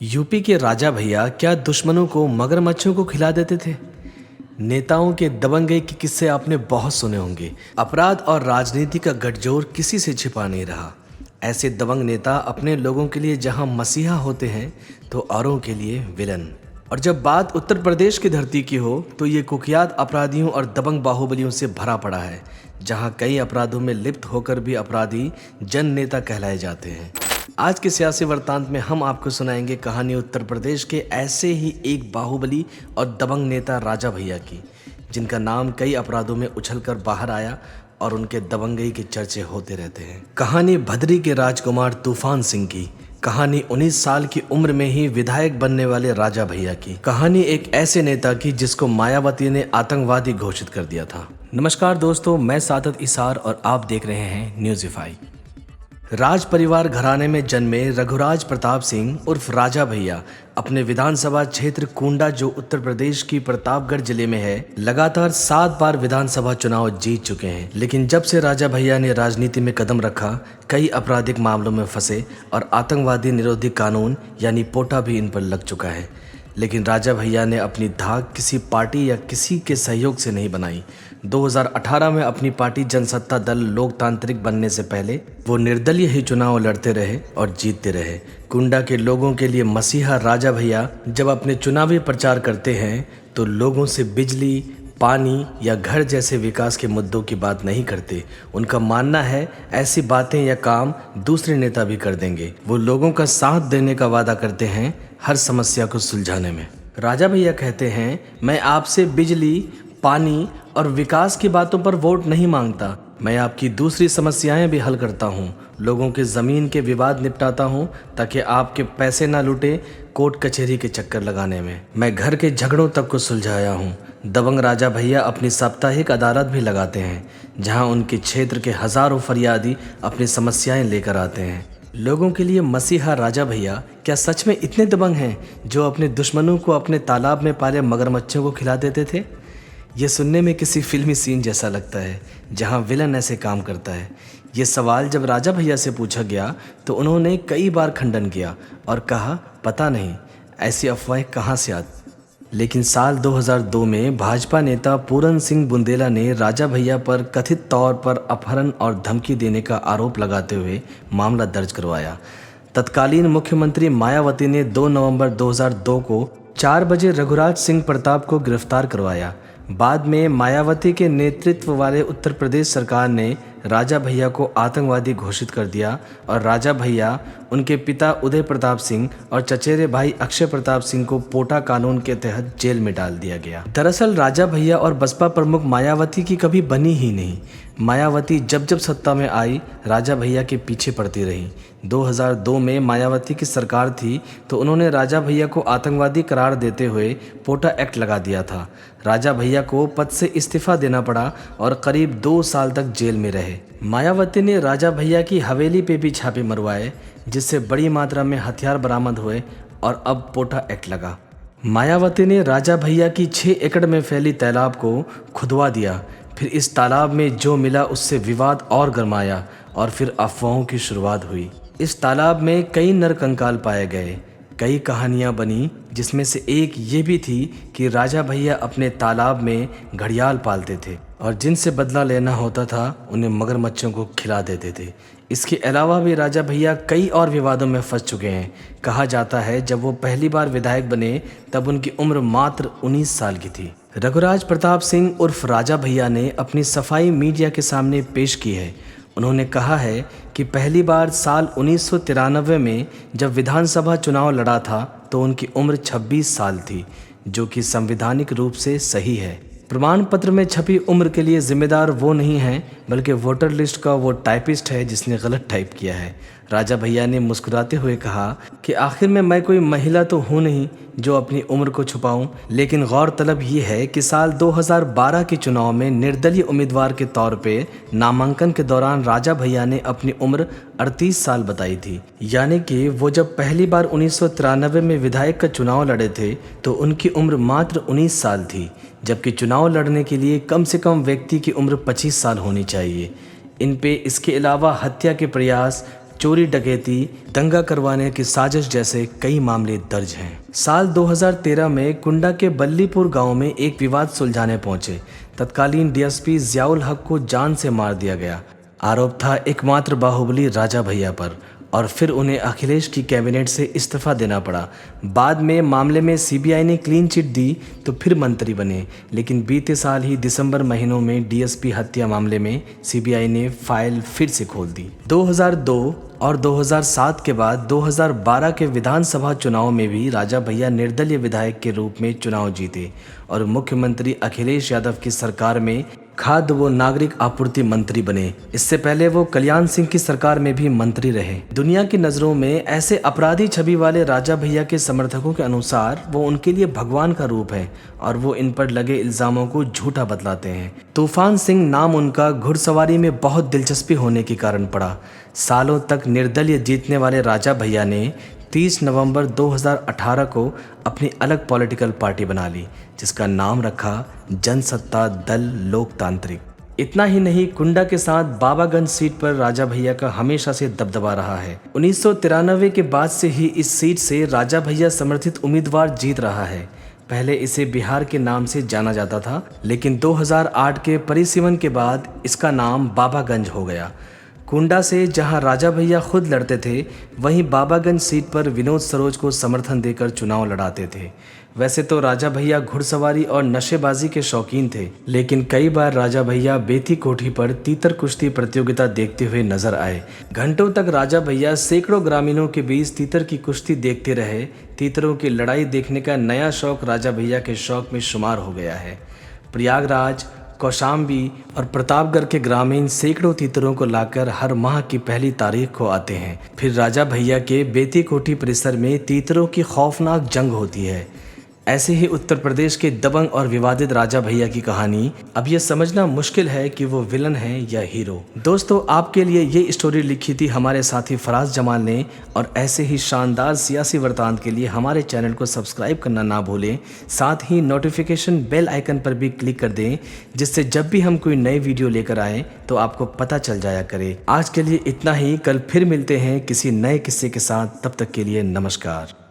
UP के राजा भैया क्या दुश्मनों को मगरमच्छों को खिला देते थे। नेताओं के दबंगई के किस्से आपने बहुत सुने होंगे। अपराध और राजनीति का गठजोड़ किसी से छिपा नहीं रहा। ऐसे दबंग नेता अपने लोगों के लिए जहां मसीहा होते हैं तो औरों के लिए विलन। और जब बात उत्तर प्रदेश की धरती की हो तो ये कुख्यात अपराधियों और दबंग बाहुबलियों से भरा पड़ा है, जहां कई अपराधों में लिप्त होकर भी अपराधी जन नेता कहलाए जाते हैं। आज के सियासी वृत्तांत में हम आपको सुनाएंगे कहानी उत्तर प्रदेश के ऐसे ही एक बाहुबली और दबंग नेता राजा भैया की, जिनका नाम कई अपराधों में उछलकर बाहर आया और उनके दबंगई के चर्चे होते रहते हैं। कहानी भदरी के राजकुमार तूफान सिंह की। कहानी 19 साल की उम्र में ही विधायक बनने वाले राजा भैया की। कहानी एक ऐसे नेता की जिसको मायावती ने आतंकवादी घोषित कर दिया था। नमस्कार दोस्तों, मैं सादत इसार और आप देख रहे हैं न्यूज़िफाई। राज परिवार घराने में जन्मे रघुराज प्रताप सिंह उर्फ राजा भैया अपने विधानसभा क्षेत्र कुंडा, जो उत्तर प्रदेश की प्रतापगढ़ जिले में है, लगातार 7 बार विधानसभा चुनाव जीत चुके हैं। लेकिन जब से राजा भैया ने राजनीति में कदम रखा, कई आपराधिक मामलों में फंसे और आतंकवादी निरोधी कानून यानी पोटा भी इन पर लग चुका है। लेकिन राजा भैया ने अपनी धाक किसी पार्टी या किसी के सहयोग से नहीं बनाई। 2018 में अपनी पार्टी जनसत्ता दल लोकतांत्रिक बनने से पहले वो निर्दलीय ही चुनाव लड़ते रहे और जीतते रहे। कुंडा के लोगों के लिए मसीहा राजा भैया जब अपने चुनावी प्रचार करते हैं तो लोगों से बिजली, पानी या घर जैसे विकास के मुद्दों की बात नहीं करते। उनका मानना है ऐसी बातें या काम दूसरे नेता भी कर देंगे। वो लोगों का साथ देने का वादा करते हैं हर समस्या को सुलझाने में। राजा भैया कहते हैं, मैं आपसे बिजली, पानी और विकास की बातों पर वोट नहीं मांगता, मैं आपकी दूसरी समस्याएं भी हल करता हूँ। लोगों के ज़मीन के विवाद निपटाता हूँ ताकि आपके पैसे ना लूटे कोर्ट कचहरी के चक्कर लगाने में। मैं घर के झगड़ों तक को सुलझाया हूँ। दबंग राजा भैया अपनी साप्ताहिक अदालत भी लगाते हैं, जहाँ उनके क्षेत्र के हज़ारों फरियादी अपनी समस्याएं लेकर आते हैं। लोगों के लिए मसीहा राजा भैया क्या सच में इतने दबंग हैं जो अपने दुश्मनों को अपने तालाब में पाले मगरमच्छों को खिला देते थे? ये सुनने में किसी फिल्मी सीन जैसा लगता है जहां विलन ऐसे काम करता है। ये सवाल जब राजा भैया से पूछा गया तो उन्होंने कई बार खंडन किया और कहा, पता नहीं ऐसी अफवाहें कहाँ से आती। लेकिन साल 2002 में भाजपा नेता पूरन सिंह बुंदेला ने राजा भैया पर कथित तौर पर अपहरण और धमकी देने का आरोप लगाते हुए मामला दर्ज करवाया। तत्कालीन मुख्यमंत्री मायावती ने 2 नवंबर 2002 को 4 बजे रघुराज सिंह प्रताप को गिरफ्तार करवाया। बाद में मायावती के नेतृत्व वाले उत्तर प्रदेश सरकार ने राजा भैया को आतंकवादी घोषित कर दिया और राजा भैया, उनके पिता उदय प्रताप सिंह और चचेरे भाई अक्षय प्रताप सिंह को पोटा कानून के तहत जेल में डाल दिया गया। दरअसल राजा भैया और बसपा प्रमुख मायावती की कभी बनी ही नहीं। मायावती जब जब सत्ता में आई, राजा भैया के पीछे पड़ती रही। 2002 में मायावती की सरकार थी तो उन्होंने राजा भैया को आतंकवादी करार देते हुए पोटा एक्ट लगा दिया था। राजा भैया को पद से इस्तीफा देना पड़ा और करीब 2 साल तक जेल में रहे। मायावती ने राजा भैया की हवेली पे भी छापे मरवाए, जिससे बड़ी मात्रा में हथियार बरामद हुए और अब पोटा एक्ट लगा। मायावती ने राजा भैया की 6 एकड़ में फैली तालाब को खुदवा दिया। फिर इस तालाब में जो मिला उससे विवाद और गरमाया और फिर अफवाहों की शुरुआत हुई। इस तालाब में कई नरकंकाल पाए गए। कई कहानियां बनी, जिसमें से एक ये भी थी कि राजा भैया अपने तालाब में घड़ियाल पालते थे और जिनसे बदला लेना होता था उन्हें मगरमच्छों को खिला देते थे। इसके अलावा भी राजा भैया कई और विवादों में फंस चुके हैं। कहा जाता है जब वो पहली बार विधायक बने तब उनकी उम्र मात्र 19 साल की थी। रघुराज प्रताप सिंह उर्फ राजा भैया ने अपनी सफाई मीडिया के सामने पेश की है। उन्होंने कहा है कि पहली बार साल 1993 में जब विधानसभा चुनाव लड़ा था तो उनकी उम्र 26 साल थी, जो कि संवैधानिक रूप से सही है। प्रमाण पत्र में छपी उम्र के लिए जिम्मेदार वो नहीं है, बल्कि वोटर लिस्ट का वो टाइपिस्ट है जिसने गलत टाइप किया है। राजा भैया ने मुस्कुराते हुए कहा कि आखिर में मैं कोई महिला तो हूँ नहीं जो अपनी उम्र को छुपाऊं। लेकिन गौरतलब ये है कि साल 2012 के चुनाव में निर्दलीय उम्मीदवार के तौर पे नामांकन के दौरान राजा भैया ने अपनी उम्र 38 साल बताई थी। यानी कि वो जब पहली बार 1993 में विधायक का चुनाव लड़े थे तो उनकी उम्र मात्र 19 साल थी, जबकि चुनाव लड़ने के लिए कम से कम व्यक्ति की उम्र 25 साल होनी चाहिए। इन पे इसके अलावा हत्या के प्रयास, चोरी डकैती, दंगा करवाने की साजिश जैसे कई मामले दर्ज हैं। साल 2013 में कुंडा के बल्लीपुर गांव में एक विवाद सुलझाने पहुंचे तत्कालीन डीएसपी जियाउल हक को जान से मार दिया गया। आरोप था एकमात्र बाहुबली राजा भैया पर और फिर उन्हें अखिलेश की कैबिनेट से इस्तीफा देना पड़ा। बाद में मामले में सीबीआई ने क्लीन चिट दी तो फिर मंत्री बने, लेकिन बीते साल ही दिसंबर महीनों में डीएसपी हत्या मामले में सीबीआई ने फाइल फिर से खोल दी। 2002 और 2007 के बाद 2012 के विधानसभा चुनाव में भी राजा भैया निर्दलीय विधायक के रूप में चुनाव जीते और मुख्यमंत्री अखिलेश यादव की सरकार में खाद्य व नागरिक आपूर्ति मंत्री बने। इससे पहले वो कल्याण सिंह की सरकार में भी मंत्री रहे। दुनिया की नज़रों में ऐसे अपराधी छवि वाले राजा भैया के समर्थकों के अनुसार वो उनके लिए भगवान का रूप है और वो इन पर लगे इल्जामों को झूठा बतलाते हैं। तूफान सिंह नाम उनका घुड़सवारी में बहुत दिलचस्पी होने के कारण पड़ा। सालों तक निर्दलीय जीतने वाले राजा भैया ने 30 नवंबर 2018 को अपनी अलग पॉलिटिकल पार्टी बना ली, जिसका नाम रखा जनसत्ता दल लोकतांत्रिक। इतना ही नहीं, कुंडा के साथ बाबागंज सीट पर राजा भैया का हमेशा से दबदबा रहा है। 1993 के बाद से ही इस सीट से राजा भैया समर्थित उम्मीदवार जीत रहा है। पहले इसे बिहार के नाम से जाना जाता था, लेकिन 2008 के परिसीमन के बाद इसका नाम बाबागंज हो गया। कुंडा से जहां राजा भैया खुद लड़ते थे, वहीं बाबागंज सीट पर विनोद सरोज को समर्थन देकर चुनाव लड़ाते थे। वैसे तो राजा भैया घुड़सवारी और नशेबाजी के शौकीन थे, लेकिन कई बार राजा भैया बेथी कोठी पर तीतर कुश्ती प्रतियोगिता देखते हुए नजर आए। घंटों तक राजा भैया सैकड़ों ग्रामीणों के बीच तीतर की कुश्ती देखते रहे। तीतरों की लड़ाई देखने का नया शौक राजा भैया के शौक में शुमार हो गया है। प्रयागराज, कौशाम्बी और प्रतापगढ़ के ग्रामीण सैकड़ों तीतरों को लाकर हर माह की पहली तारीख को आते हैं। फिर राजा भैया के बेती कोठी परिसर में तीतरों की खौफनाक जंग होती है। ऐसे ही उत्तर प्रदेश के दबंग और विवादित राजा भैया की कहानी। अब यह समझना मुश्किल है कि वो विलन है या हीरो। दोस्तों, आपके लिए ये स्टोरी लिखी थी हमारे साथी फराज जमाल ने, और ऐसे ही शानदार सियासी वृतांत के लिए हमारे चैनल को सब्सक्राइब करना ना भूलें। साथ ही नोटिफिकेशन बेल आइकन पर भी क्लिक कर दें, जिससे जब भी हम कोई नई वीडियो लेकर आएँ तो आपको पता चल जाया करे। आज के लिए इतना ही, कल फिर मिलते हैं किसी नए किस्से के साथ। तब तक के लिए नमस्कार।